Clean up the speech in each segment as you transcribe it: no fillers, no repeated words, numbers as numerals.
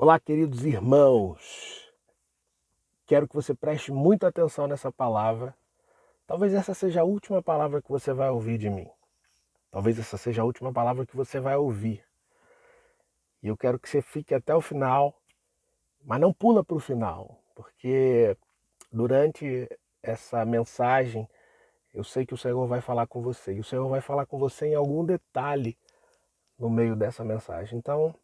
Olá, queridos irmãos. Quero que você preste muita atenção nessa palavra. Talvez essa seja a última palavra que você vai ouvir de mim. Talvez essa seja a última palavra que você vai ouvir. E eu quero que você fique até o final, mas não pula para o final, porque durante essa mensagem eu sei que o Senhor vai falar com você. E o Senhor vai falar com você em algum detalhe no meio dessa mensagem. Então,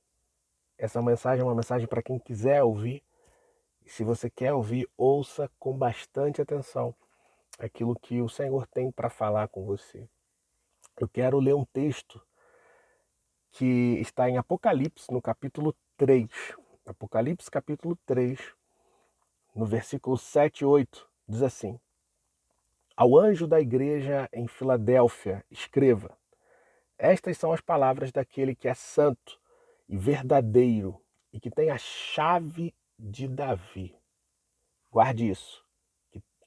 essa mensagem é uma mensagem para quem quiser ouvir. E se você quer ouvir, ouça com bastante atenção aquilo que o Senhor tem para falar com você. Eu quero ler um texto que está em Apocalipse, no capítulo 3. Apocalipse, capítulo 3, no versículo 7 e 8, diz assim: Ao anjo da igreja em Filadélfia, escreva: Estas são as palavras daquele que é santo e verdadeiro e que tem a chave de Davi. Guarde isso.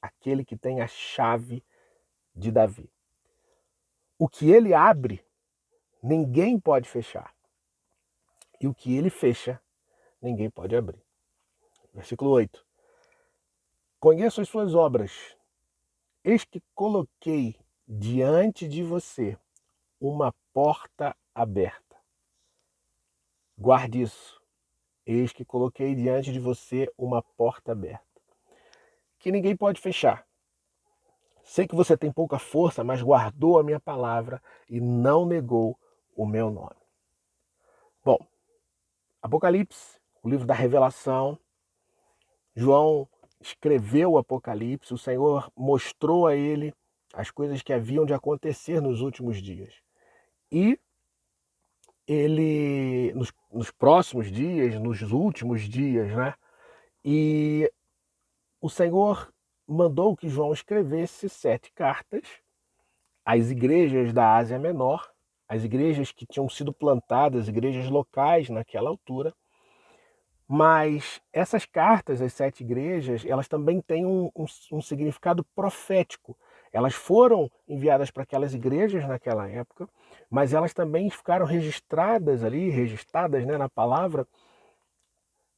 Aquele que tem a chave de Davi. O que ele abre, ninguém pode fechar. E o que ele fecha, ninguém pode abrir. Versículo 8. Conheço as suas obras. Eis que coloquei diante de você uma porta aberta. Guarde isso. Eis que coloquei diante de você uma porta aberta, que ninguém pode fechar. Sei que você tem pouca força, mas guardou a minha palavra e não negou o meu nome. Bom, Apocalipse, o livro da revelação. João escreveu o Apocalipse, o Senhor mostrou a ele as coisas que haviam de acontecer nos últimos dias. E ele, nos próximos dias, nos últimos dias, né? E o Senhor mandou que João escrevesse 7 cartas às igrejas da Ásia Menor, as igrejas que tinham sido plantadas, igrejas locais naquela altura. Mas essas cartas, as 7 igrejas, elas também têm um significado profético. Elas foram enviadas para aquelas igrejas naquela época, mas elas também ficaram registradas ali, registradas, né, na palavra,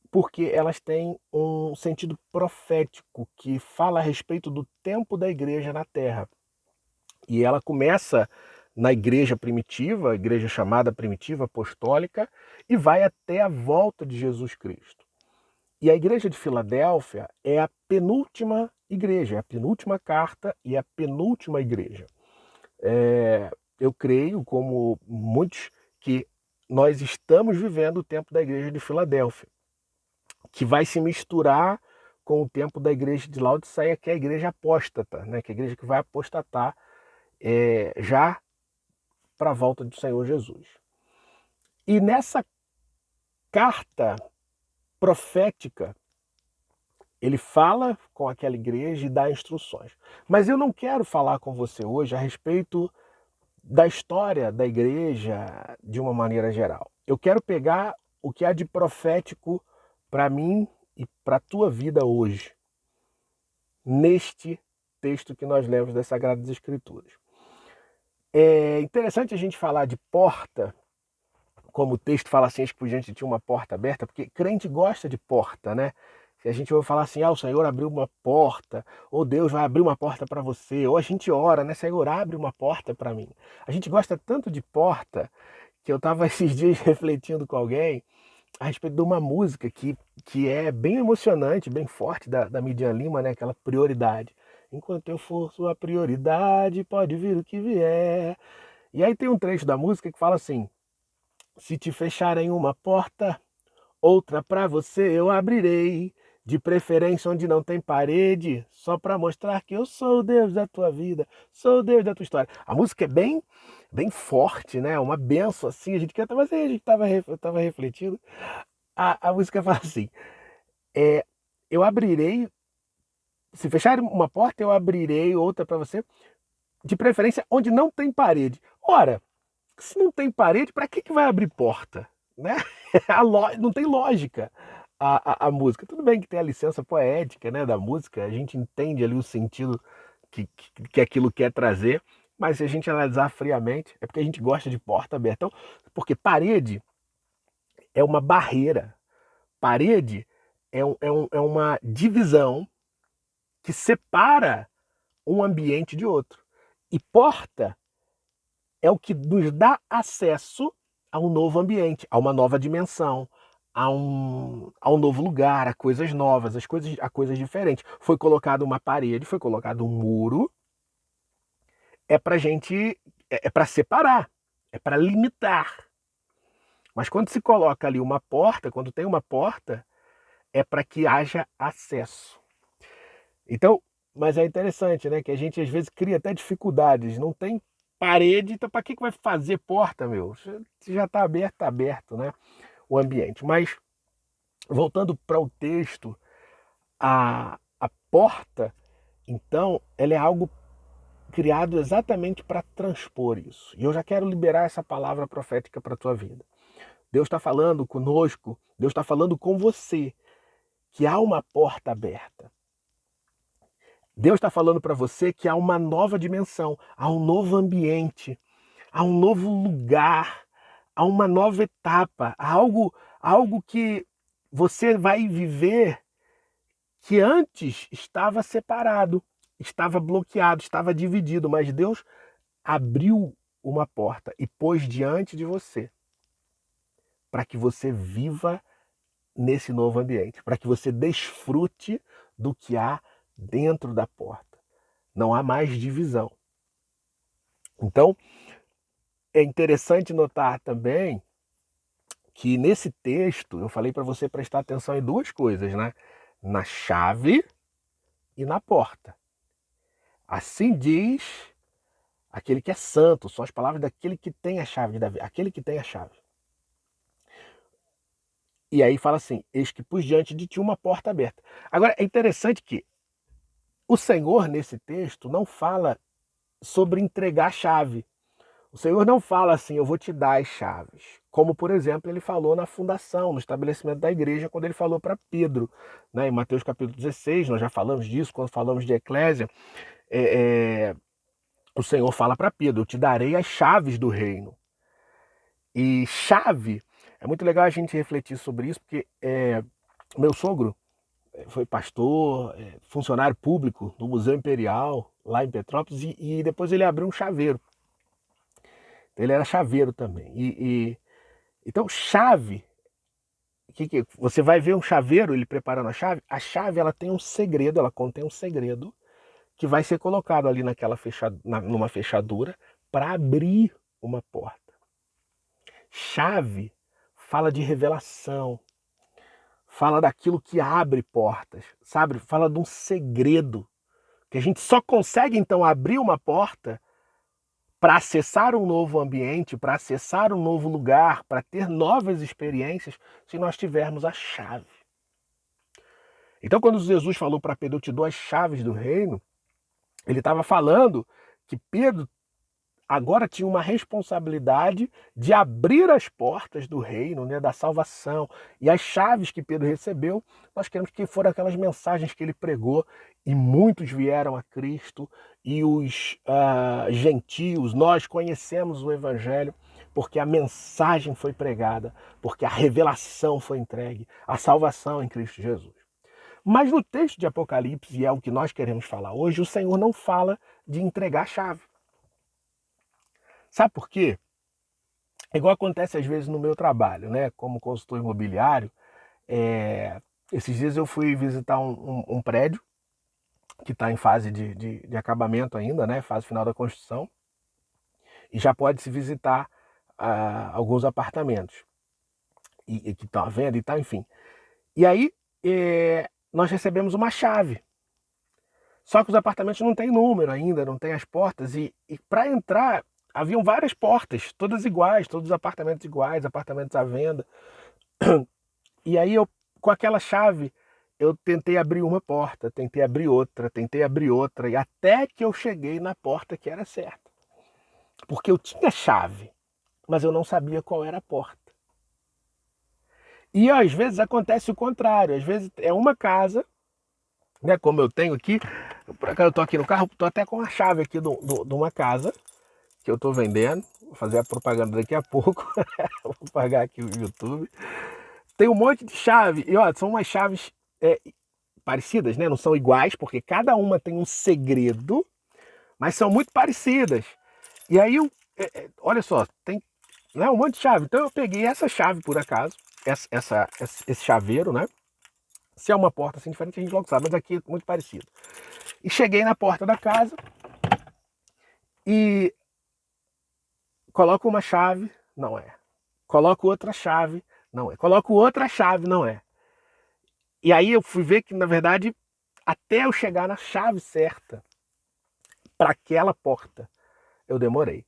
porque elas têm um sentido profético que fala a respeito do tempo da igreja na Terra. E ela começa na igreja primitiva, a igreja chamada primitiva apostólica, e vai até a volta de Jesus Cristo. E a igreja de Filadélfia é a penúltima igreja, é a penúltima carta e a penúltima igreja. Eu creio, como muitos, que nós estamos vivendo o tempo da igreja de Filadélfia, que vai se misturar com o tempo da igreja de Laodiceia, que é a igreja apóstata, né? Que é a igreja que vai apostatar já para a volta do Senhor Jesus. E nessa carta profética, ele fala com aquela igreja e dá instruções. Mas eu não quero falar com você hoje a respeito da história da igreja de uma maneira geral. Eu quero pegar o que há de profético para mim e para a tua vida hoje, neste texto que nós lemos das Sagradas Escrituras. É interessante a gente falar de porta, como o texto fala assim, que a gente tinha uma porta aberta, porque crente gosta de porta, né? Se a gente vai falar assim, o Senhor abriu uma porta, ou Deus vai abrir uma porta para você, ou a gente ora, né? Senhor, abre uma porta para mim. A gente gosta tanto de porta, que eu estava esses dias refletindo com alguém a respeito de uma música que é bem emocionante, bem forte, da Midian Lima, né? Aquela prioridade. Enquanto eu for sua prioridade, pode vir o que vier. E aí tem um trecho da música que fala assim: se te fecharem uma porta, outra para você eu abrirei, de preferência onde não tem parede, só para mostrar que eu sou o Deus da tua vida, sou o Deus da tua história. A música é bem forte, né? Uma benção assim, a gente canta, mas aí a gente tava refletindo. A música fala assim: eu abrirei, se fecharem uma porta, eu abrirei outra para você, de preferência onde não tem parede. Ora, se não tem parede, para que vai abrir porta? Né? Não tem lógica a música. Tudo bem que tem a licença poética, né, da música, a gente entende ali o sentido que aquilo quer trazer, mas se a gente analisar friamente, é porque a gente gosta de porta aberta. Então, porque parede é uma barreira Parede é uma divisão que separa um ambiente de outro. E porta é o que nos dá acesso a um novo ambiente, a uma nova dimensão, a um novo lugar, a coisas novas, a coisas diferentes. Foi colocado uma parede, foi colocado um muro, é pra gente, é para separar, é para limitar. Mas quando se coloca ali uma porta, quando tem uma porta, é para que haja acesso. Então, mas é interessante, né? Que a gente às vezes cria até dificuldades. Não tem parede, então para que vai fazer porta, meu? Se já está aberto, né? O ambiente. Mas, voltando para o texto, a porta, então, ela é algo criado exatamente para transpor isso. E eu já quero liberar essa palavra profética para a tua vida. Deus está falando conosco, Deus está falando com você, que há uma porta aberta. Deus está falando para você que há uma nova dimensão, há um novo ambiente, há um novo lugar, há uma nova etapa, há algo que você vai viver que antes estava separado, estava bloqueado, estava dividido, mas Deus abriu uma porta e pôs diante de você para que você viva nesse novo ambiente, para que você desfrute do que há dentro da porta. Não há mais divisão. Então, é interessante notar também que nesse texto eu falei para você prestar atenção em duas coisas, né? Na chave e na porta. Assim diz aquele que é santo, são as palavras daquele que tem a chave de Davi, aquele que tem a chave. E aí fala assim, eis que pus diante de ti uma porta aberta. Agora, é interessante que o Senhor, nesse texto, não fala sobre entregar a chave. O Senhor não fala assim, eu vou te dar as chaves. Como, por exemplo, ele falou na fundação, no estabelecimento da igreja, quando ele falou para Pedro. Né? Em Mateus capítulo 16, nós já falamos disso, quando falamos de Eclésia, o Senhor fala para Pedro, eu te darei as chaves do reino. E chave, é muito legal a gente refletir sobre isso, porque meu sogro foi pastor, funcionário público no Museu Imperial, lá em Petrópolis, e depois ele abriu um chaveiro. Ele era chaveiro também. Então, chave, que você vai ver um chaveiro, ele preparando a chave ela tem um segredo, ela contém um segredo que vai ser colocado ali numa fechadura para abrir uma porta. Chave fala de revelação, fala daquilo que abre portas, sabe? Fala de um segredo, que a gente só consegue então abrir uma porta para acessar um novo ambiente, para acessar um novo lugar, para ter novas experiências, se nós tivermos a chave. Então, quando Jesus falou para Pedro, eu te dou as chaves do reino, ele estava falando que Pedro agora tinha uma responsabilidade de abrir as portas do reino, né, da salvação. E as chaves que Pedro recebeu, nós queremos que foram aquelas mensagens que ele pregou, e muitos vieram a Cristo, e os gentios, nós conhecemos o Evangelho, porque a mensagem foi pregada, porque a revelação foi entregue, a salvação em Cristo Jesus. Mas no texto de Apocalipse, e é o que nós queremos falar hoje, o Senhor não fala de entregar a chave. Sabe por quê? É igual acontece às vezes no meu trabalho, né? Como consultor imobiliário, esses dias eu fui visitar um prédio que está em fase de acabamento ainda, né? Fase final da construção. E já pode se visitar alguns apartamentos e que estão à venda e tal, enfim. E aí nós recebemos uma chave. Só que os apartamentos não têm número ainda, não tem as portas. E para entrar, haviam várias portas, todas iguais, todos os apartamentos iguais, apartamentos à venda. E aí com aquela chave, eu tentei abrir uma porta, tentei abrir outra, e até que eu cheguei na porta que era certa. Porque eu tinha chave, mas eu não sabia qual era a porta. E às vezes acontece o contrário, às vezes é uma casa, né, como eu tenho aqui, por acaso eu tô aqui no carro, tô até com a chave aqui de uma casa que eu tô vendendo, vou fazer a propaganda daqui a pouco, vou pagar aqui o YouTube. tem um monte de chave, e ó, são umas chaves parecidas, né? Não são iguais, porque cada uma tem um segredo, mas são muito parecidas. E aí, olha só, tem, né, um monte de chave. Então eu peguei essa chave por acaso, esse chaveiro, né? Se é uma porta assim diferente, a gente logo sabe, mas aqui é muito parecido. E cheguei na porta da casa e coloco uma chave, não é. Coloco outra chave, não é. Coloco outra chave, não é. E aí eu fui ver que, na verdade, até eu chegar na chave certa para aquela porta, eu demorei.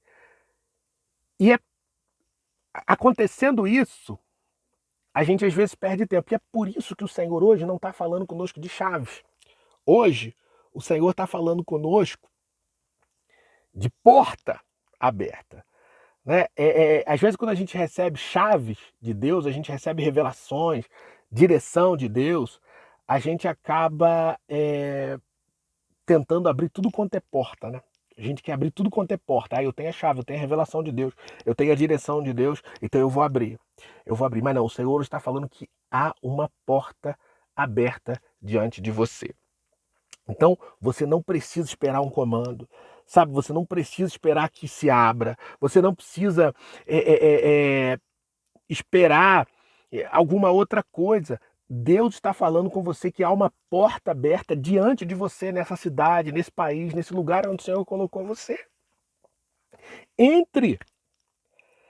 E acontecendo isso, a gente às vezes perde tempo. E é por isso que o Senhor hoje não está falando conosco de chaves. Hoje, o Senhor está falando conosco de porta aberta. Né? Às vezes, quando a gente recebe chaves de Deus, a gente recebe revelações, direção de Deus, a gente acaba tentando abrir tudo quanto é porta, né? A gente quer abrir tudo quanto é porta. Ah, eu tenho a chave, eu tenho a revelação de Deus, eu tenho a direção de Deus, então eu vou abrir. Eu vou abrir. Mas não, o Senhor está falando que há uma porta aberta diante de você. Então, você não precisa esperar um comando, sabe? Você não precisa esperar que se abra. Você não precisa esperar alguma outra coisa. Deus está falando com você que há uma porta aberta diante de você nessa cidade, nesse país, nesse lugar onde o Senhor colocou você. Entre.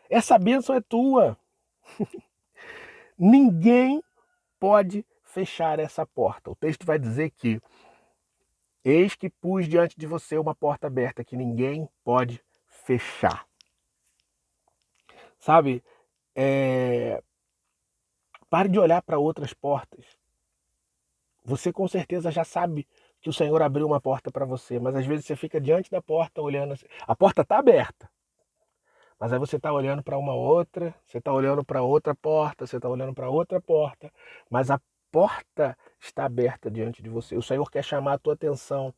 Essa bênção é tua. Ninguém pode fechar essa porta. O texto vai dizer que eis que pus diante de você uma porta aberta que ninguém pode fechar. Sabe? Pare de olhar para outras portas. Você com certeza já sabe que o Senhor abriu uma porta para você, mas às vezes você fica diante da porta olhando assim. A porta está aberta, mas aí você está olhando para uma outra, você está olhando para outra porta, você está olhando para outra porta, mas a porta está aberta diante de você. O Senhor quer chamar a tua atenção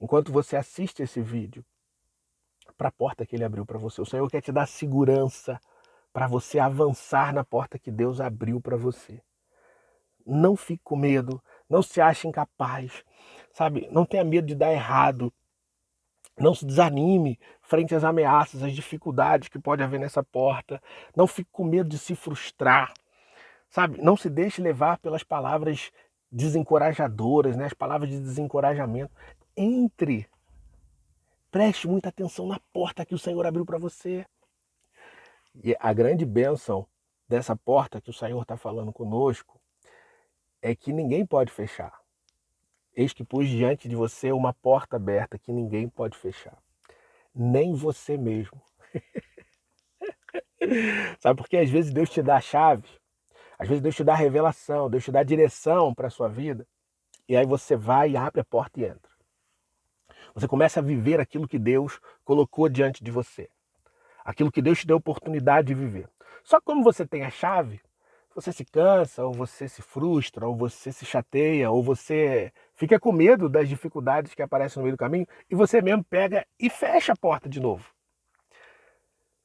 enquanto você assiste esse vídeo para a porta que Ele abriu para você. O Senhor quer te dar segurança para você avançar na porta que Deus abriu para você. Não fique com medo, não se ache incapaz, sabe? Não tenha medo de dar errado. Não se desanime frente às ameaças, às dificuldades que pode haver nessa porta. Não fique com medo de se frustrar, sabe? Não se deixe levar pelas palavras desencorajadoras, né? As palavras de desencorajamento. Entre. Preste muita atenção na porta que o Senhor abriu para você. E a grande bênção dessa porta que o Senhor está falando conosco é que ninguém pode fechar. Eis que pus diante de você uma porta aberta que ninguém pode fechar. Nem você mesmo. Sabe por quê? Às vezes Deus te dá a chave, às vezes Deus te dá a revelação, Deus te dá a direção para a sua vida, e aí você vai e abre a porta e entra. Você começa a viver aquilo que Deus colocou diante de você. Aquilo que Deus te deu oportunidade de viver. Só que como você tem a chave, você se cansa, ou você se frustra, ou você se chateia, ou você fica com medo das dificuldades que aparecem no meio do caminho, e você mesmo pega e fecha a porta de novo.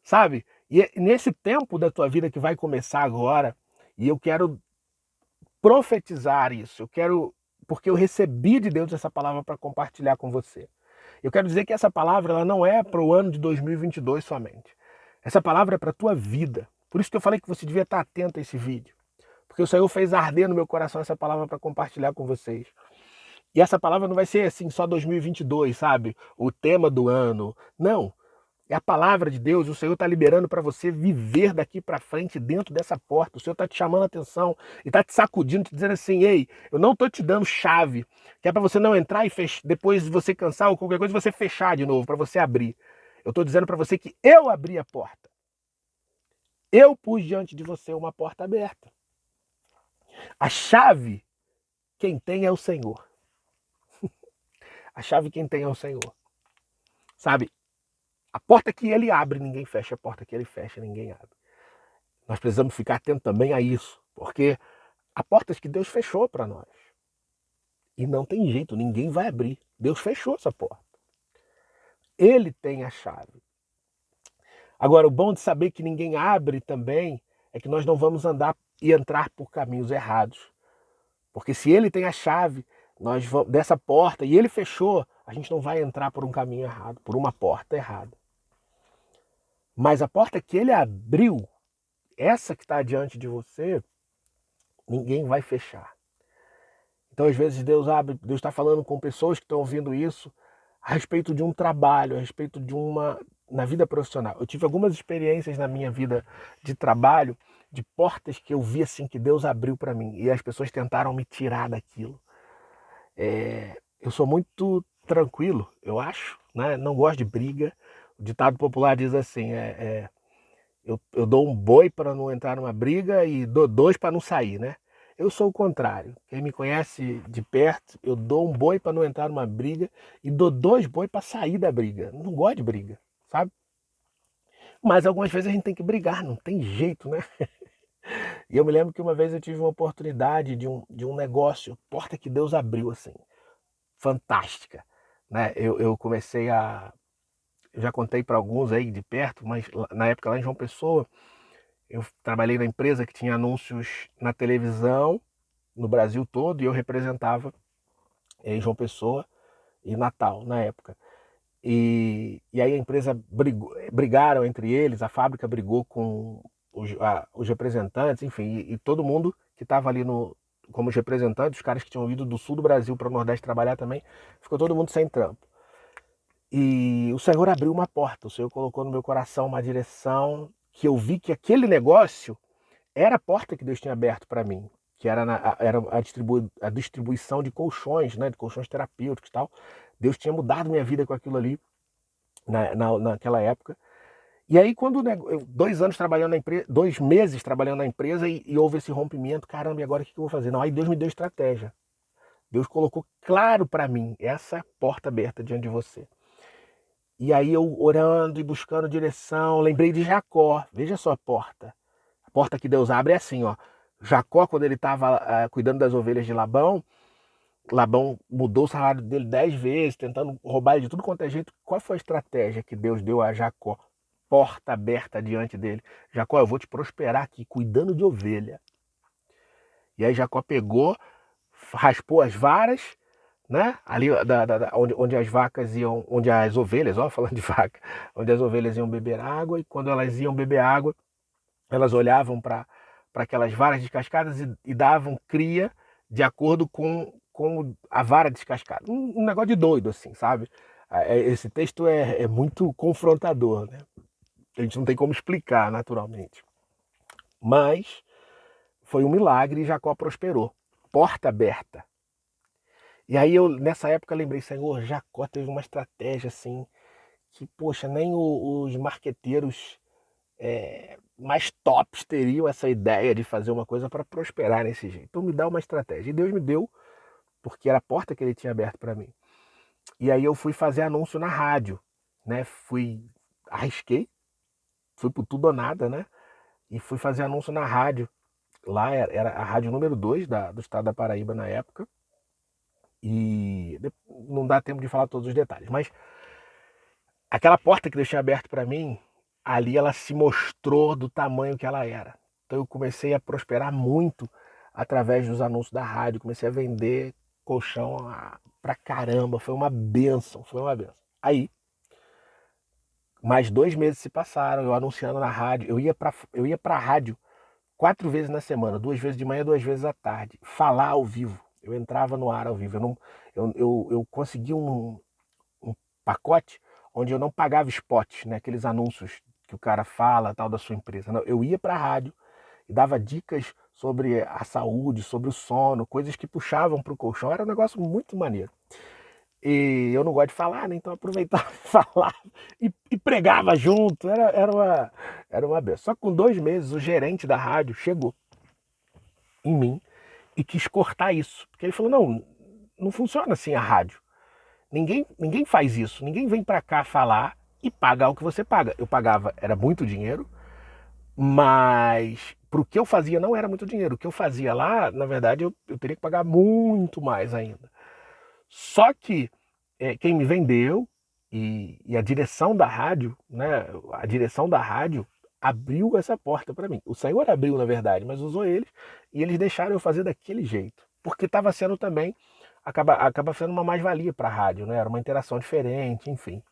Sabe? E nesse tempo da tua vida que vai começar agora, e eu quero profetizar isso, porque eu recebi de Deus essa palavra para compartilhar com você. Eu quero dizer que essa palavra ela não é para o ano de 2022 somente. Essa palavra é para a tua vida. Por isso que eu falei que você devia estar atento a esse vídeo. Porque o Senhor fez arder no meu coração essa palavra para compartilhar com vocês. E essa palavra não vai ser assim só 2022, sabe? O tema do ano. Não. É a palavra de Deus, o Senhor está liberando para você viver daqui para frente dentro dessa porta. O Senhor está te chamando a atenção e está te sacudindo, te dizendo assim, ei, eu não estou te dando chave, que é para você não entrar e depois você cansar ou qualquer coisa, você fechar de novo, para você abrir. Eu estou dizendo para você que eu abri a porta. Eu pus diante de você uma porta aberta. A chave, quem tem é o Senhor. A chave quem tem é o Senhor. Sabe? A porta que ele abre, ninguém fecha. A porta que ele fecha, ninguém abre. Nós precisamos ficar atentos também a isso, porque há portas que Deus fechou para nós. E não tem jeito, ninguém vai abrir. Deus fechou essa porta. Ele tem a chave. Agora, o bom de saber que ninguém abre também é que nós não vamos andar e entrar por caminhos errados. Porque se ele tem a chave dessa porta e ele fechou, a gente não vai entrar por um caminho errado, por uma porta errada. Mas a porta que ele abriu, essa que está diante de você, ninguém vai fechar. Então, às vezes, Deus está falando com pessoas que estão ouvindo isso a respeito de um trabalho, a respeito de na vida profissional. Eu tive algumas experiências na minha vida de trabalho, de portas que eu vi assim que Deus abriu para mim e as pessoas tentaram me tirar daquilo. Eu sou muito tranquilo, eu acho, né? Não gosto de briga. O ditado popular diz assim, eu dou um boi para não entrar numa briga e dou dois para não sair, né? Eu sou o contrário. Quem me conhece de perto, eu dou um boi para não entrar numa briga e dou dois boi para sair da briga. Não gosto de briga, sabe? Mas algumas vezes a gente tem que brigar, não tem jeito, né? E eu me lembro que uma vez eu tive uma oportunidade de um negócio, porta que Deus abriu, assim, fantástica, né? Eu comecei eu já contei para alguns aí de perto, mas na época lá em João Pessoa, eu trabalhei na empresa que tinha anúncios na televisão, no Brasil todo, e eu representava em João Pessoa e Natal, na época. E aí a empresa brigaram entre eles, a fábrica brigou com os representantes, enfim, e todo mundo que estava ali como os representantes, os caras que tinham ido do sul do Brasil para o Nordeste trabalhar também, ficou todo mundo sem trampo. E o Senhor abriu uma porta, o Senhor colocou no meu coração uma direção que eu vi que aquele negócio era a porta que Deus tinha aberto para mim, que era, era a distribuição de colchões, né, de colchões terapêuticos e tal. Deus tinha mudado minha vida com aquilo ali naquela época. E aí, quando 2 anos trabalhando na empresa, 2 meses trabalhando na empresa e houve esse rompimento, caramba, e agora o que eu vou fazer? Não, aí Deus me deu estratégia. Deus colocou claro para mim essa porta aberta diante de você. E aí eu orando e buscando direção, lembrei de Jacó. Veja só a porta. A porta que Deus abre é assim, ó. Jacó, quando ele estava cuidando das ovelhas de Labão, Labão mudou o salário dele 10 vezes, tentando roubar ele de tudo quanto é jeito. Qual foi a estratégia que Deus deu a Jacó? Porta aberta diante dele. Jacó, eu vou te prosperar aqui, cuidando de ovelha. E aí Jacó pegou, raspou as varas, né? Ali onde as vacas iam, onde as ovelhas, ó, falando de vaca, onde as ovelhas iam beber água, e quando elas iam beber água, elas olhavam para aquelas varas descascadas e davam cria de acordo com a vara descascada. Um negócio de doido, assim, sabe? Esse texto é muito confrontador, né? A gente não tem como explicar naturalmente. Mas foi um milagre e Jacó prosperou. Porta aberta. E aí eu, nessa época, lembrei, Senhor, Jacó teve uma estratégia assim, que, poxa, nem os marqueteiros mais tops teriam essa ideia de fazer uma coisa para prosperar nesse jeito. Então me dá uma estratégia. E Deus me deu, porque era a porta que ele tinha aberto para mim. E aí eu fui fazer anúncio na rádio, né? Arrisquei, fui por tudo ou nada, né? E fui fazer anúncio na rádio. Lá era a rádio número 2 do estado da Paraíba na época. E não dá tempo de falar todos os detalhes, mas aquela porta que Deus tinha aberto para mim, ali ela se mostrou do tamanho que ela era. Então eu comecei a prosperar muito através dos anúncios da rádio, comecei a vender colchão pra caramba, foi uma benção, foi uma benção. Aí, mais 2 meses se passaram, eu anunciando na rádio, eu ia pra rádio 4 vezes na semana, 2 vezes de manhã, 2 vezes à tarde, falar ao vivo. Eu entrava no ar ao vivo, eu consegui um pacote onde eu não pagava spots, né? Aqueles anúncios que o cara fala, tal, da sua empresa. Não, eu ia para a rádio e dava dicas sobre a saúde, sobre o sono, coisas que puxavam para o colchão. Era um negócio muito maneiro. E eu não gosto de falar, né? Então eu aproveitava e falava e pregava junto. Era uma benção. Só que com 2 meses o gerente da rádio chegou em mim e quis cortar isso. Porque ele falou, não funciona assim a rádio. Ninguém faz isso. Ninguém vem para cá falar e pagar o que você paga. Eu pagava, era muito dinheiro, mas pro que eu fazia não era muito dinheiro. O que eu fazia lá, na verdade, eu teria que pagar muito mais ainda. Só que quem me vendeu e a direção da rádio, né? A direção da rádio abriu essa porta para mim. O Senhor abriu, na verdade, mas usou eles e eles deixaram eu fazer daquele jeito. Porque estava sendo também, acaba sendo uma mais-valia para a rádio, né? Era uma interação diferente, enfim.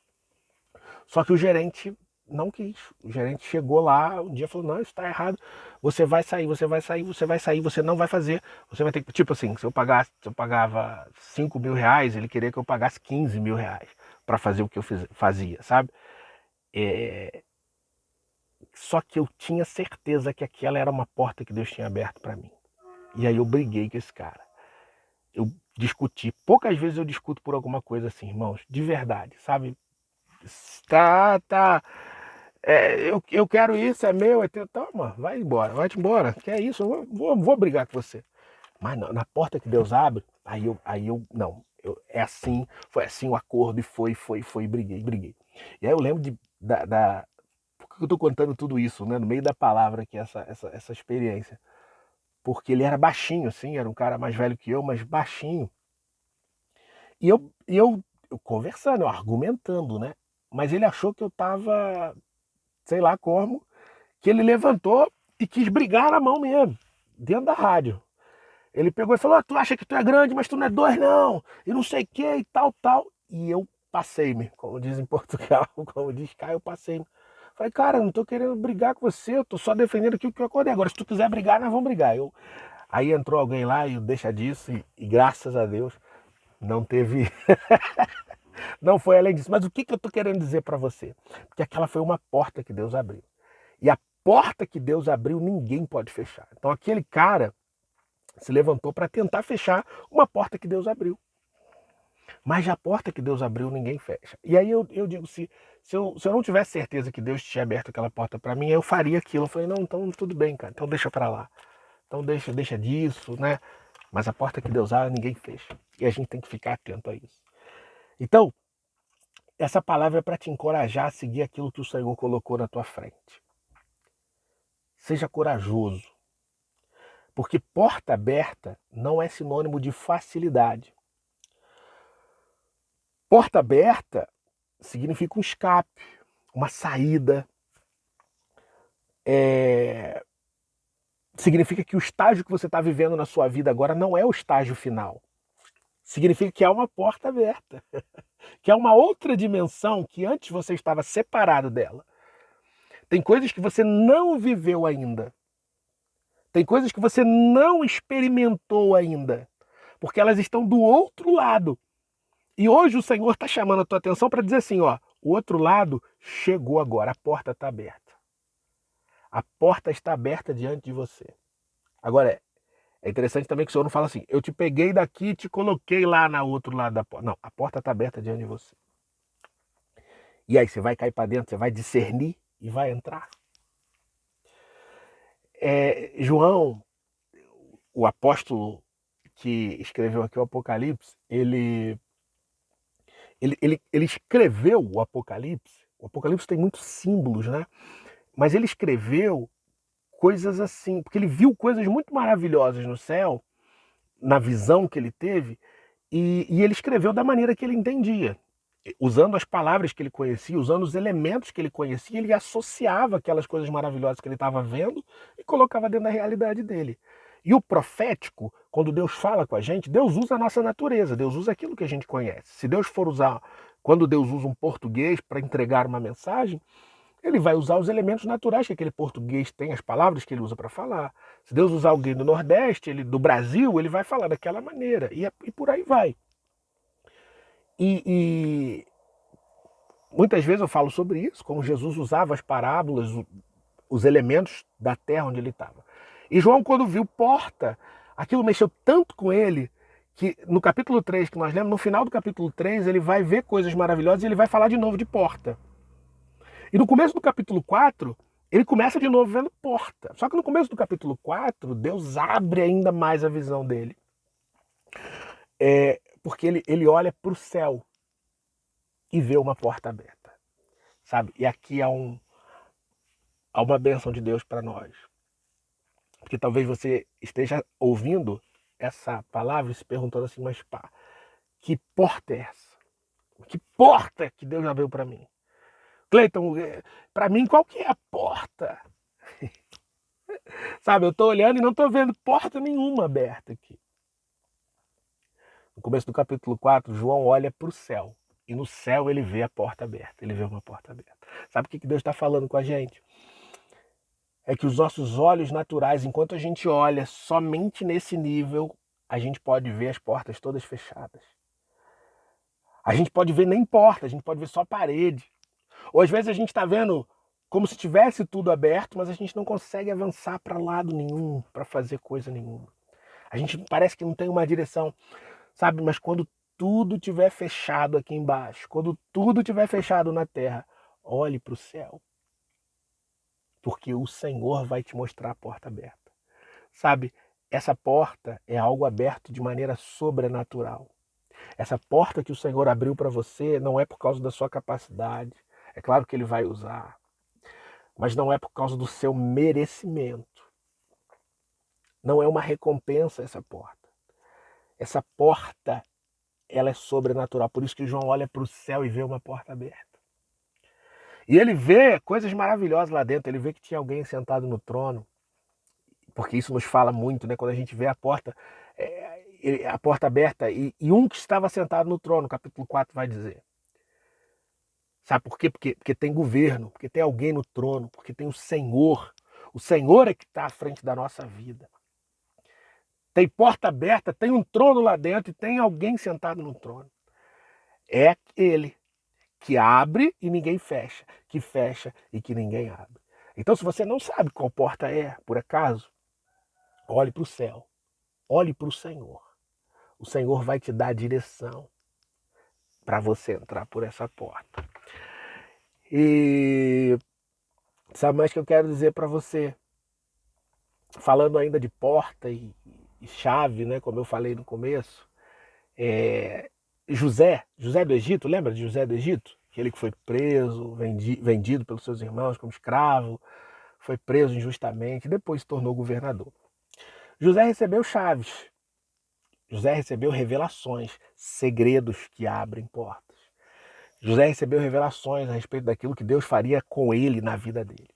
Só que o gerente não quis. O gerente chegou lá um dia e falou: não, isso está errado. Você vai sair, você vai sair, você vai sair, você não vai fazer. Você vai ter que. Tipo assim, se eu pagava R$ 5.000, ele queria que eu pagasse R$ 15.000 para fazer o que eu fazia, sabe? É, só que eu tinha certeza que aquela era uma porta que Deus tinha aberto para mim. E aí eu briguei com esse cara. Eu discuti. Poucas vezes eu discuto por alguma coisa assim, irmãos, de verdade, sabe? Tá. Eu quero isso, é meu, é teu. Toma, vai-te embora. Quer isso? Eu vou brigar com você. Mas não, na porta que Deus abre, não. É assim, foi assim o acordo e foi, briguei. E aí eu lembro por que eu tô contando tudo isso, né? No meio da palavra aqui, essa experiência. Porque ele era baixinho, assim, era um cara mais velho que eu, mas baixinho. E eu conversando, eu argumentando, né? Mas ele achou que eu tava, sei lá como, que ele levantou e quis brigar na mão mesmo, dentro da rádio. Ele pegou e falou: tu acha que tu é grande, mas tu não é dois, não, e não sei o que, e tal, tal. E eu passei-me, como diz em Portugal, como diz cá, eu passei-me. Falei: cara, eu não tô querendo brigar com você, eu tô só defendendo aquilo que eu acordei. Agora, se tu quiser brigar, nós vamos brigar. Aí entrou alguém lá e deixa disso, e graças a Deus não teve. Não foi além disso. Mas o que eu tô querendo dizer para você? Porque aquela foi uma porta que Deus abriu. E a porta que Deus abriu, ninguém pode fechar. Então aquele cara se levantou para tentar fechar uma porta que Deus abriu. Mas a porta que Deus abriu, ninguém fecha. E aí eu digo, se eu não tivesse certeza que Deus tinha aberto aquela porta para mim, eu faria aquilo. Eu falei: não, então tudo bem, cara, então deixa para lá. Então deixa disso, né? Mas a porta que Deus abre, ninguém fecha. E a gente tem que ficar atento a isso. Então, essa palavra é para te encorajar a seguir aquilo que o Senhor colocou na tua frente. Seja corajoso. Porque porta aberta não é sinônimo de facilidade. Porta aberta significa um escape, uma saída. Significa que o estágio que você está vivendo na sua vida agora não é o estágio final. Significa que há uma porta aberta, que há uma outra dimensão que antes você estava separado dela. Tem coisas que você não viveu ainda. Tem coisas que você não experimentou ainda, porque elas estão do outro lado. E hoje o Senhor está chamando a tua atenção para dizer assim, ó, o outro lado chegou agora, a porta está aberta. A porta está aberta diante de você. Agora, é interessante também que o Senhor não fala assim: eu te peguei daqui e te coloquei lá no outro lado da porta. Não, a porta está aberta diante de você. E aí, você vai cair para dentro, você vai discernir e vai entrar. João, o apóstolo que escreveu aqui o Apocalipse, ele escreveu o Apocalipse. O Apocalipse tem muitos símbolos, né? Mas ele escreveu coisas assim, porque ele viu coisas muito maravilhosas no céu, na visão que ele teve, e ele escreveu da maneira que ele entendia. Usando as palavras que ele conhecia, usando os elementos que ele conhecia, ele associava aquelas coisas maravilhosas que ele estava vendo e colocava dentro da realidade dele. E o profético, quando Deus fala com a gente, Deus usa a nossa natureza, Deus usa aquilo que a gente conhece. Se Deus for usar, quando Deus usa um português para entregar uma mensagem, ele vai usar os elementos naturais que aquele português tem, as palavras que ele usa para falar. Se Deus usar alguém do Nordeste, do Brasil, ele vai falar daquela maneira. E por aí vai. E muitas vezes eu falo sobre isso, como Jesus usava as parábolas, os elementos da terra onde ele estava. E João, quando viu porta, aquilo mexeu tanto com ele, que no capítulo 3 que nós lemos, no final do capítulo 3, ele vai ver coisas maravilhosas e ele vai falar de novo de porta. E no começo do capítulo 4, ele começa de novo vendo porta. Só que no começo do capítulo 4, Deus abre ainda mais a visão dele. Porque ele olha para o céu e vê uma porta aberta. Sabe? E aqui há uma bênção de Deus para nós. Porque talvez você esteja ouvindo essa palavra e se perguntando assim: mas pá, que porta é essa? Que porta que Deus abriu para mim? Cleiton, para mim, qual que é a porta? Sabe, eu estou olhando e não estou vendo porta nenhuma aberta aqui. No começo do capítulo 4, João olha para o céu. E no céu ele vê a porta aberta. Ele vê uma porta aberta. Sabe o que Deus está falando com a gente? É que os nossos olhos naturais, enquanto a gente olha somente nesse nível, a gente pode ver as portas todas fechadas. A gente pode ver nem porta, a gente pode ver só parede. Ou às vezes a gente está vendo como se tivesse tudo aberto, mas a gente não consegue avançar para lado nenhum, para fazer coisa nenhuma. A gente parece que não tem uma direção, sabe? Mas quando tudo tiver fechado aqui embaixo, quando tudo tiver fechado na terra, olhe para o céu. Porque o Senhor vai te mostrar a porta aberta. Sabe, essa porta é algo aberto de maneira sobrenatural. Essa porta que o Senhor abriu para você não é por causa da sua capacidade. É claro que Ele vai usar. Mas não é por causa do seu merecimento. Não é uma recompensa essa porta. Essa porta, ela é sobrenatural. Por isso que João olha para o céu e vê uma porta aberta. E ele vê coisas maravilhosas lá dentro. Ele vê que tinha alguém sentado no trono. Porque isso nos fala muito, né? Quando a gente vê a porta aberta e um que estava sentado no trono, capítulo 4 vai dizer. Sabe por quê? Porque tem governo, porque tem alguém no trono, porque tem o Senhor. O Senhor é que está à frente da nossa vida. Tem porta aberta, tem um trono lá dentro e tem alguém sentado no trono. É Ele que abre e ninguém fecha, que fecha e que ninguém abre. Então, se você não sabe qual porta é, por acaso, olhe para o céu, olhe para o Senhor. O Senhor vai te dar a direção para você entrar por essa porta. E sabe mais que eu quero dizer para você? Falando ainda de porta e chave, né, como eu falei no começo, José do Egito, lembra de José do Egito? Aquele que foi preso, vendido pelos seus irmãos como escravo, foi preso injustamente, depois se tornou governador. José recebeu chaves, José recebeu revelações, segredos que abrem portas. José recebeu revelações a respeito daquilo que Deus faria com ele na vida dele.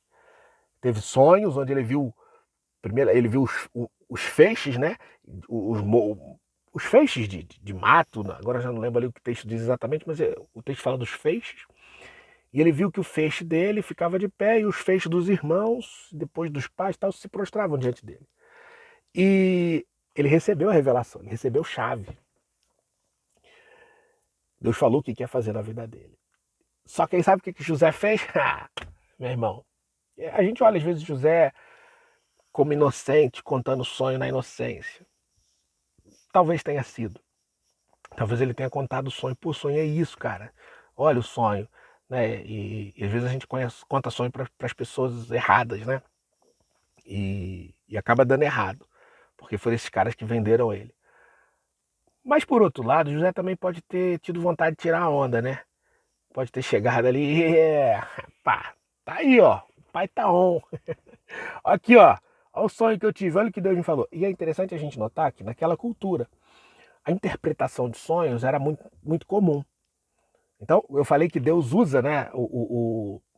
Teve sonhos onde ele viu, primeiro ele viu os feixes, né? Os feixes de mato, agora já não lembro ali o que o texto diz exatamente, mas o texto fala dos feixes. E ele viu que o feixe dele ficava de pé e os feixes dos irmãos, depois dos pais, tal, se prostravam diante dele. E ele recebeu a revelação, ele recebeu chave. Deus falou o que quer fazer na vida dele. Só que aí sabe o que José fez? Meu irmão, a gente olha às vezes José como inocente, contando sonho na inocência. Talvez tenha sido. Talvez ele tenha contado o sonho. Pô, sonho é isso, cara. Olha o sonho. Né? E às vezes a gente conta sonho para as pessoas erradas, né? E acaba dando errado. Porque foram esses caras que venderam ele. Mas por outro lado, José também pode ter tido vontade de tirar a onda, né? Pode ter chegado ali, pá, tá aí, ó, o pai tá on. Aqui, ó, olha o sonho que eu tive, olha o que Deus me falou. E é interessante a gente notar que naquela cultura, a interpretação de sonhos era muito, muito comum. Então, eu falei que Deus usa, né,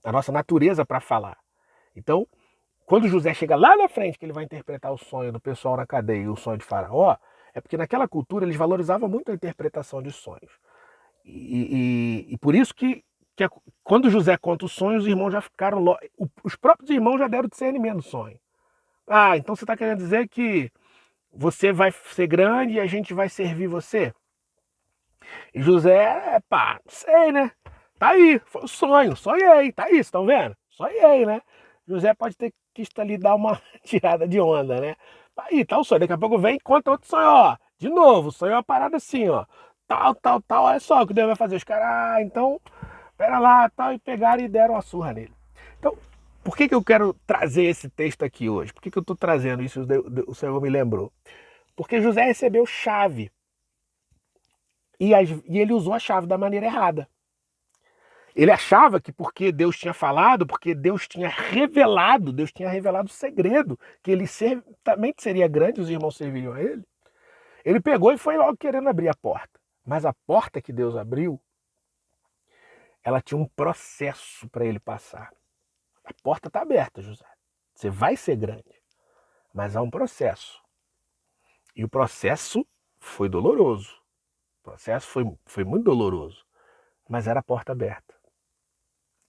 a nossa natureza para falar. Então, quando José chega lá na frente, que ele vai interpretar o sonho do pessoal na cadeia e o sonho de Faraó, é porque naquela cultura eles valorizavam muito a interpretação de sonhos. E por isso que quando José conta os sonhos, os irmãos já ficaram... Os próprios irmãos já deram discernimento do sonho. Ah, então você está querendo dizer que você vai ser grande e a gente vai servir você? E José, pá, não sei, né? Tá aí, foi o sonho, sonhei, tá aí, vocês estão vendo? Sonhei, né? José pode ter quis ali dar uma tirada de onda, né? Tá aí, tá o sonho, daqui a pouco vem e conta outro sonho, ó. De novo, sonho é uma parada assim, ó. Tal, olha só o que Deus vai fazer. Os caras, então, pera lá, tal, e pegaram e deram uma surra nele. Então, por que eu quero trazer esse texto aqui hoje? Por que eu estou trazendo isso? O Senhor me lembrou. Porque José recebeu chave. E ele usou a chave da maneira errada. Ele achava que porque Deus tinha falado, porque Deus tinha revelado o segredo, que ele certamente seria grande, os irmãos serviriam a ele. Ele pegou e foi logo querendo abrir a porta. Mas a porta que Deus abriu ela tinha um processo para ele passar. A porta está aberta, José. Você vai ser grande, mas há um processo. E o processo foi doloroso. O processo foi muito doloroso, mas era a porta aberta.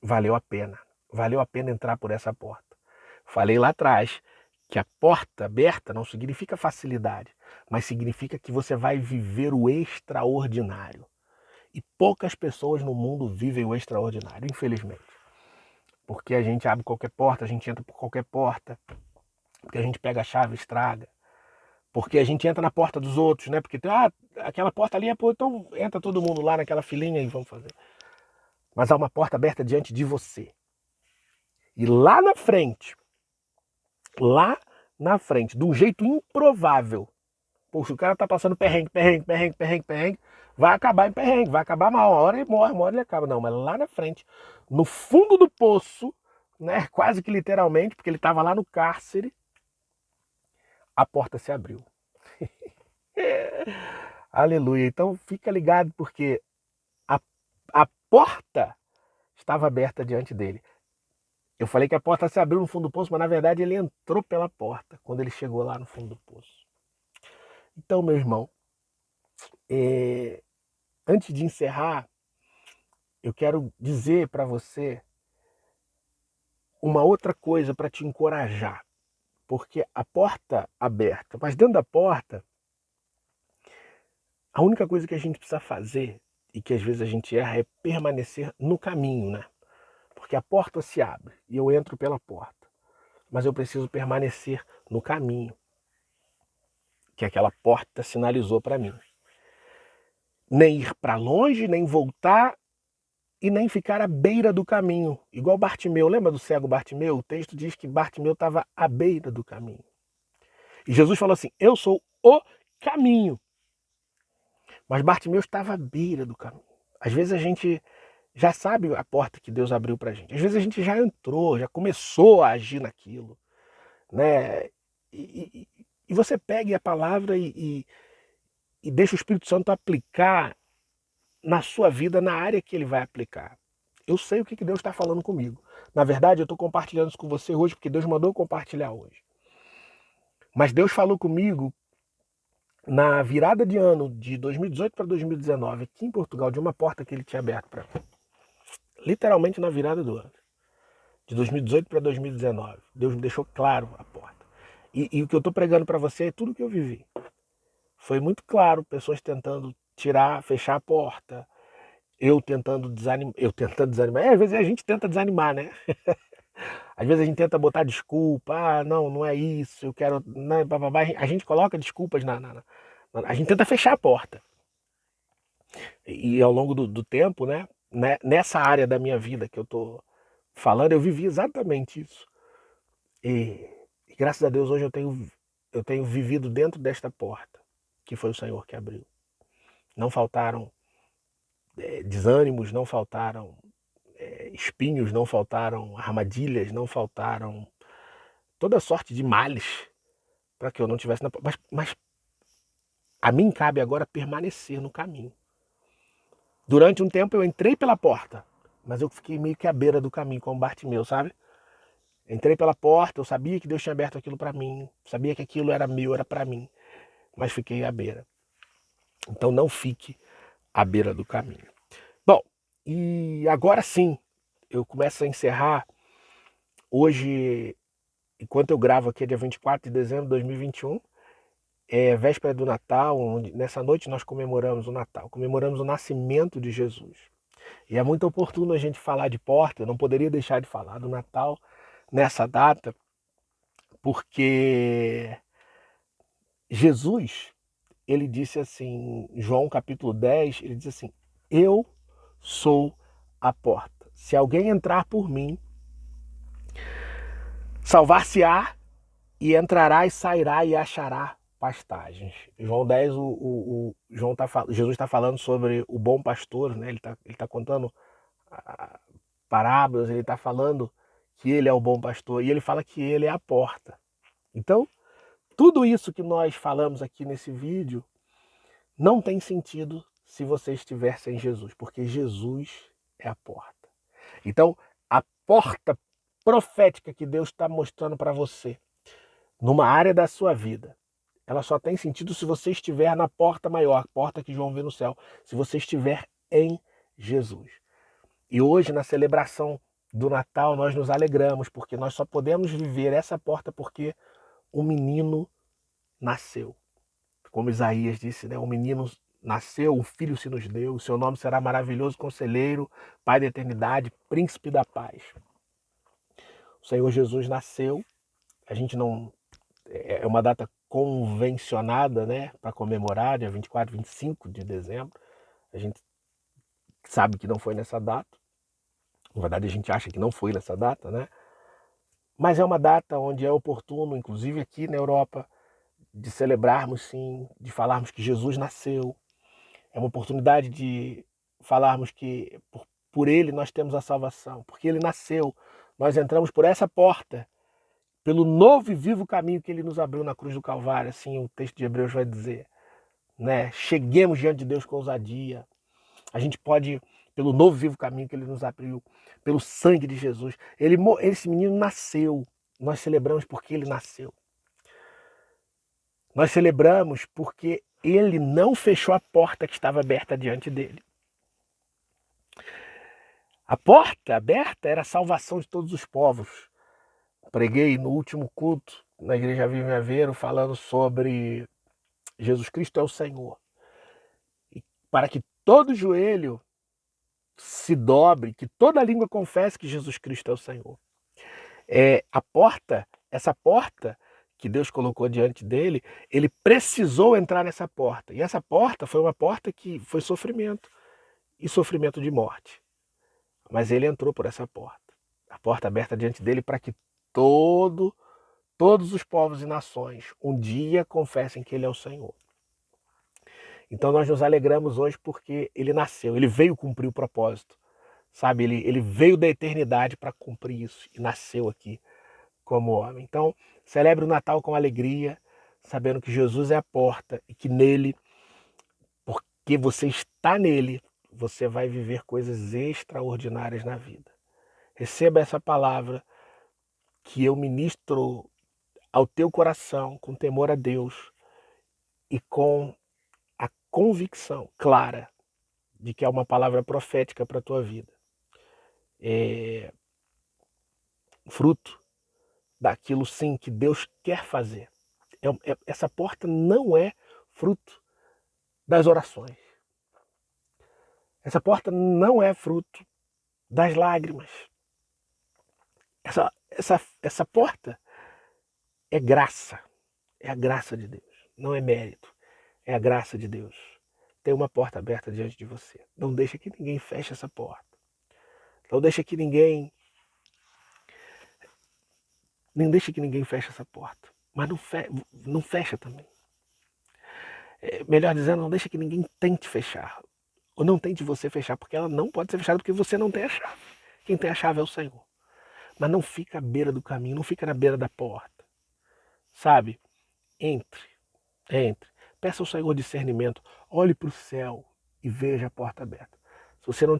Valeu a pena. Valeu a pena entrar por essa porta. Falei lá atrás que a porta aberta não significa facilidade, mas significa que você vai viver o extraordinário. E poucas pessoas no mundo vivem o extraordinário, infelizmente. Porque a gente abre qualquer porta, a gente entra por qualquer porta, porque a gente pega a chave e estraga, porque a gente entra na porta dos outros, né? Porque aquela porta ali é, pô, então entra todo mundo lá naquela filinha e vamos fazer. Mas há uma porta aberta diante de você. E lá na frente, de um jeito improvável, poxa, o cara tá passando perrengue, vai acabar em perrengue, vai acabar mal, uma hora ele morre, uma hora ele acaba. Não, mas lá na frente, no fundo do poço, né, quase que literalmente, porque ele estava lá no cárcere, a porta se abriu. Aleluia. Então fica ligado, porque a, a porta estava aberta diante dele. Eu falei que a porta se abriu no fundo do poço, mas na verdade ele entrou pela porta quando ele chegou lá no fundo do poço. Então, meu irmão, antes de encerrar, eu quero dizer para você uma outra coisa para te encorajar. Porque a porta aberta, mas dentro da porta, a única coisa que a gente precisa fazer, e que às vezes a gente erra, é permanecer no caminho, né? Porque a porta se abre e eu entro pela porta. Mas eu preciso permanecer no caminho que aquela porta sinalizou para mim. Nem ir para longe, nem voltar e nem ficar à beira do caminho. Igual Bartimeu, lembra do cego Bartimeu? O texto diz que Bartimeu estava à beira do caminho. E Jesus falou assim, eu sou o caminho. Mas Bartimeu estava à beira do caminho. Às vezes a gente já sabe a porta que Deus abriu para a gente. Às vezes a gente já entrou, já começou a agir naquilo, né? E você pega a palavra e deixa o Espírito Santo aplicar na sua vida, na área que ele vai aplicar. Eu sei o que Deus está falando comigo. Na verdade, eu estou compartilhando isso com você hoje porque Deus mandou compartilhar hoje. Mas Deus falou comigo na virada de ano de 2018 para 2019, aqui em Portugal, de uma porta que ele tinha aberto para mim. Literalmente na virada do ano. De 2018 para 2019. Deus me deixou claro a porta. E o que eu estou pregando para você é tudo o que eu vivi. Foi muito claro, pessoas tentando tirar, fechar a porta, eu tentando desanimar. Às vezes a gente tenta desanimar, né? Às vezes a gente tenta botar desculpa, não é isso, eu quero. Não, a gente coloca desculpas a gente tenta fechar a porta. E ao longo do tempo, né? Nessa área da minha vida que eu tô falando, eu vivi exatamente isso. E graças a Deus hoje eu tenho vivido dentro desta porta, que foi o Senhor que abriu. Não faltaram desânimos, não faltaram espinhos, não faltaram armadilhas, não faltaram toda sorte de males para que eu não tivesse na porta. Mas a mim cabe agora permanecer no caminho. Durante um tempo eu entrei pela porta, mas eu fiquei meio que à beira do caminho, como Bartimeu, sabe? Entrei pela porta, eu sabia que Deus tinha aberto aquilo para mim, sabia que aquilo era meu, era para mim, mas fiquei à beira. Então não fique à beira do caminho. Bom, e agora sim, eu começo a encerrar. Hoje, enquanto eu gravo aqui, é dia 24 de dezembro de 2021, é véspera do Natal, onde nessa noite nós comemoramos o Natal, comemoramos o nascimento de Jesus. E é muito oportuno a gente falar de porta, eu não poderia deixar de falar do Natal nessa data, porque Jesus, ele disse assim, João capítulo 10, ele diz assim, eu sou a porta. Se alguém entrar por mim, salvar-se-á e entrará e sairá e achará pastagens. João 10, Jesus está falando sobre o bom pastor, né? Ele tá contando parábolas, ele está falando que ele é o bom pastor e ele fala que ele é a porta. Então, tudo isso que nós falamos aqui nesse vídeo não tem sentido se você estiver sem Jesus, porque Jesus é a porta. Então, a porta profética que Deus está mostrando para você, numa área da sua vida, ela só tem sentido se você estiver na porta maior, porta que João vê no céu, se você estiver em Jesus. E hoje, na celebração do Natal, nós nos alegramos, porque nós só podemos viver essa porta porque um menino nasceu. Como Isaías disse, né? Um menino nasceu, um filho se nos deu, o seu nome será maravilhoso, conselheiro, Pai da eternidade, príncipe da paz. O Senhor Jesus nasceu, a gente não... É uma data convencionada, né? Para comemorar, dia 24, 25 de dezembro. A gente sabe que não foi nessa data. Na verdade, a gente acha que não foi nessa data, né? Mas é uma data onde é oportuno, inclusive aqui na Europa, de celebrarmos sim, de falarmos que Jesus nasceu. É uma oportunidade de falarmos que por ele nós temos a salvação, porque ele nasceu. Nós entramos por essa porta, pelo novo e vivo caminho que ele nos abriu na cruz do Calvário, assim o texto de Hebreus vai dizer, né? Cheguemos diante de Deus com ousadia. A gente pode, pelo novo e vivo caminho que ele nos abriu, pelo sangue de Jesus. Esse menino nasceu. Nós celebramos porque ele nasceu. Nós celebramos porque ele não fechou a porta que estava aberta diante dele. A porta aberta era a salvação de todos os povos. Preguei no último culto na Igreja Viva em Aveiro falando sobre Jesus Cristo é o Senhor. E para que todo joelho se dobre, que toda língua confesse que Jesus Cristo é o Senhor. A porta, essa porta que Deus colocou diante dele, ele precisou entrar nessa porta. E essa porta foi uma porta que foi sofrimento, e sofrimento de morte. Mas ele entrou por essa porta. A porta aberta diante dele para que todos os povos e nações um dia confessem que ele é o Senhor. Então nós nos alegramos hoje porque ele nasceu, ele veio cumprir o propósito. Sabe, ele veio da eternidade para cumprir isso e nasceu aqui como homem. Então, celebre o Natal com alegria, sabendo que Jesus é a porta e que nele, porque você está nele, você vai viver coisas extraordinárias na vida. Receba essa palavra que eu ministro ao teu coração com temor a Deus e com a convicção clara de que é uma palavra profética para a tua vida. Fruto daquilo sim que Deus quer fazer. Essa porta não é fruto das orações. Essa porta não é fruto das lágrimas. Essa porta é graça. É a graça de Deus. Não é mérito. É a graça de Deus. Tem uma porta aberta diante de você. Não deixa que ninguém feche essa porta. Não deixa que ninguém... Nem deixa que ninguém feche essa porta. Mas não fecha também. Melhor dizendo, não deixa que ninguém tente fechar. Ou não tente você fechar, porque ela não pode ser fechada porque você não tem a chave. Quem tem a chave é o Senhor. Mas não fica à beira do caminho, não fica na beira da porta. Sabe? Entre. Peça ao Senhor discernimento. Olhe para o céu e veja a porta aberta. Se você não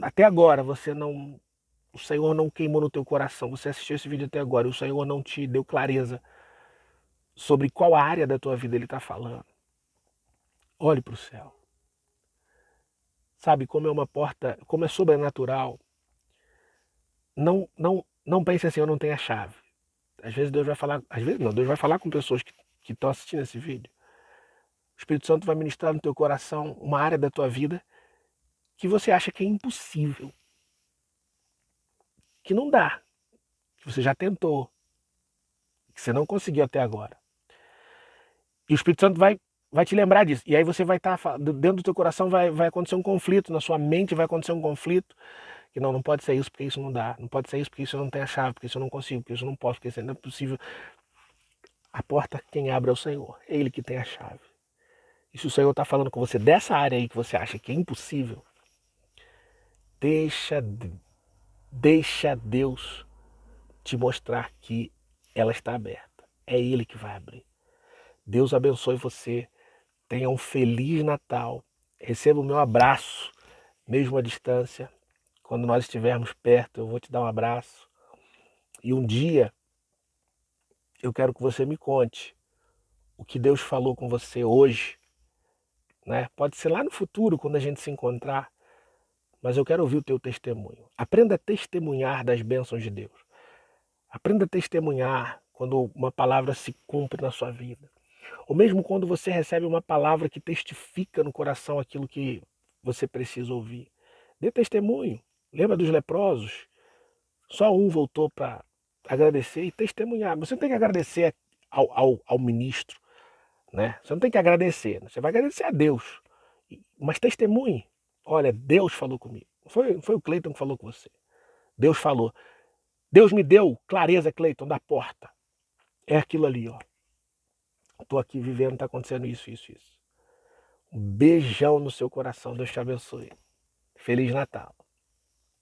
até agora você não... O Senhor não queimou no teu coração. Você assistiu esse vídeo até agora e o Senhor não te deu clareza sobre qual área da tua vida ele está falando. Olhe para o céu. Sabe, como é uma porta, como é sobrenatural. Não pense assim, eu não tenho a chave. Às vezes Deus vai falar, às vezes não, Deus vai falar com pessoas que estão assistindo esse vídeo. O Espírito Santo vai ministrar no teu coração uma área da tua vida que você acha que é impossível. Que não dá. Que você já tentou. Que você não conseguiu até agora. E o Espírito Santo vai te lembrar disso. E aí você vai estar, dentro do teu coração vai acontecer um conflito, na sua mente vai acontecer um conflito. Que não pode ser isso porque isso não dá. Não pode ser isso porque isso não tem a chave, porque isso eu não consigo, porque isso eu não posso, porque isso não é possível. A porta quem abre é o Senhor. É Ele que tem a chave. E se o Senhor está falando com você dessa área aí que você acha que é impossível, deixa Deus te mostrar que ela está aberta. É Ele que vai abrir. Deus abençoe você. Tenha um feliz Natal. Receba o meu abraço, mesmo à distância. Quando nós estivermos perto, eu vou te dar um abraço. E um dia eu quero que você me conte o que Deus falou com você hoje, né? Pode ser lá no futuro, quando a gente se encontrar, mas eu quero ouvir o teu testemunho. Aprenda a testemunhar das bênçãos de Deus. Aprenda a testemunhar quando uma palavra se cumpre na sua vida. Ou mesmo quando você recebe uma palavra que testifica no coração aquilo que você precisa ouvir. Dê testemunho. Lembra dos leprosos? Só um voltou para agradecer e testemunhar. Você não tem que agradecer ao ministro, né? Você não tem que agradecer. Você vai agradecer a Deus. Mas testemunhe. Olha, Deus falou comigo. Foi o Cleiton que falou com você. Deus falou. Deus me deu clareza, Cleiton, da porta. É aquilo ali, ó. Estou aqui vivendo, está acontecendo isso, isso, isso. Um beijão no seu coração. Deus te abençoe. Feliz Natal.